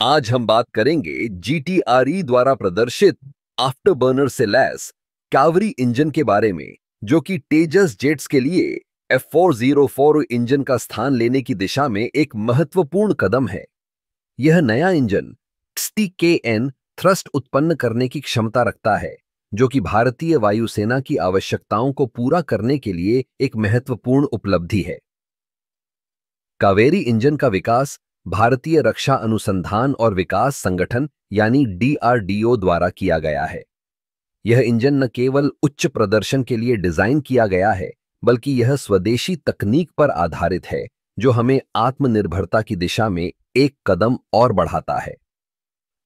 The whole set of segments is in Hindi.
आज हम बात करेंगे जीटीआरई द्वारा प्रदर्शित आफ्टरबर्नर से लैस कावेरी इंजन के बारे में, जो कि तेजस जेट्स के लिए F404 इंजन का स्थान लेने की दिशा में एक महत्वपूर्ण कदम है। यह नया इंजन 60kN थ्रस्ट उत्पन्न करने की क्षमता रखता है, जो कि भारतीय वायुसेना की आवश्यकताओं को पूरा करने के लिए एक महत्वपूर्ण उपलब्धि है। कावेरी इंजन का विकास भारतीय रक्षा अनुसंधान और विकास संगठन यानी DRDO द्वारा किया गया है। यह इंजन न केवल उच्च प्रदर्शन के लिए डिजाइन किया गया है, बल्कि यह स्वदेशी तकनीक पर आधारित है, जो हमें आत्मनिर्भरता की दिशा में एक कदम और बढ़ाता है।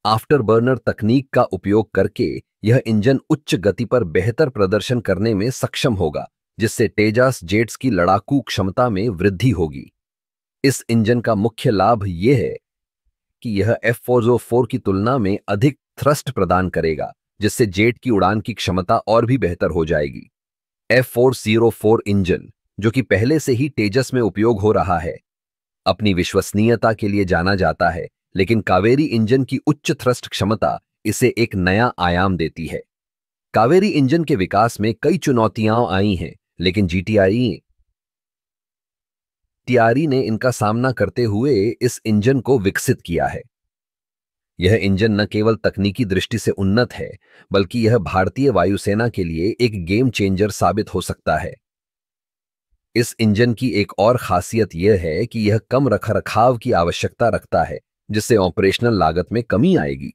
आफ्टरबर्नर तकनीक का उपयोग करके यह इंजन उच्च गति पर बेहतर प्रदर्शन करने में सक्षम होगा, जिससे तेजस जेट्स की लड़ाकू क्षमता में वृद्धि होगी। इस इंजन का मुख्य लाभ यह है कि यह F404 की तुलना में अधिक थ्रस्ट प्रदान करेगा, जिससे जेट की उड़ान की क्षमता और भी बेहतर हो जाएगी। F404 इंजन, जो कि पहले से ही तेजस में उपयोग हो रहा है, अपनी विश्वसनीयता के लिए जाना जाता है, लेकिन कावेरी इंजन की उच्च थ्रस्ट क्षमता इसे एक नया आयाम देती है। कावेरी इंजन के विकास में कई चुनौतियां आई हैं, लेकिन जीटीआरई ने इनका सामना करते हुए इस इंजन को विकसित किया है। यह इंजन न केवल तकनीकी दृष्टि से उन्नत है, बल्कि यह भारतीय वायुसेना के लिए एक गेम चेंजर साबित हो सकता है। इस इंजन की एक और खासियत यह है कि यह कम रखरखाव की आवश्यकता रखता है, जिससे ऑपरेशनल लागत में कमी आएगी।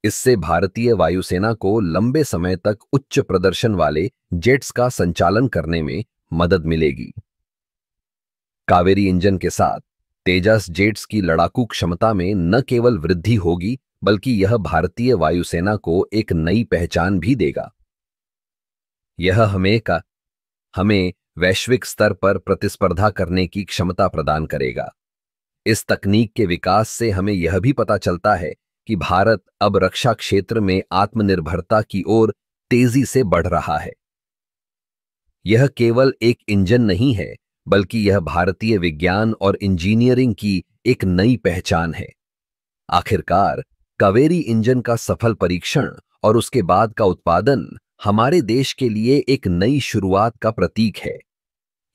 इससे भारतीय वायुसेना को लंबे समय तक उच्च प्रदर्शन वाले जेट्स का संचालन करने में मदद मिलेगी। कावेरी इंजन के साथ तेजस जेट्स की लड़ाकू क्षमता में न केवल वृद्धि होगी, बल्कि यह भारतीय वायुसेना को एक नई पहचान भी देगा। यह हमें वैश्विक स्तर पर प्रतिस्पर्धा करने की क्षमता प्रदान करेगा। इस तकनीक के विकास से हमें यह भी पता चलता है कि भारत अब रक्षा क्षेत्र में आत्मनिर्भरता की ओर तेजी से बढ़ रहा है। यह केवल एक इंजन नहीं है, बल्कि यह भारतीय विज्ञान और इंजीनियरिंग की एक नई पहचान है। आखिरकार, कावेरी इंजन का सफल परीक्षण और उसके बाद का उत्पादन हमारे देश के लिए एक नई शुरुआत का प्रतीक है।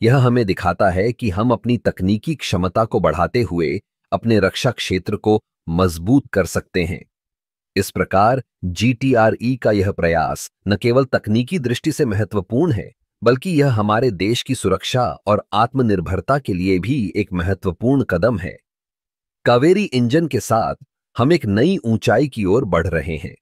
यह हमें दिखाता है कि हम अपनी तकनीकी क्षमता को बढ़ाते हुए अपने रक्षा क्षेत्र को मजबूत कर सकते हैं। इस प्रकार जीटीआरई का यह प्रयास न केवल तकनीकी दृष्टि से महत्वपूर्ण है, बल्कि यह हमारे देश की सुरक्षा और आत्मनिर्भरता के लिए भी एक महत्वपूर्ण कदम है। कावेरी इंजन के साथ हम एक नई ऊंचाई की ओर बढ़ रहे हैं।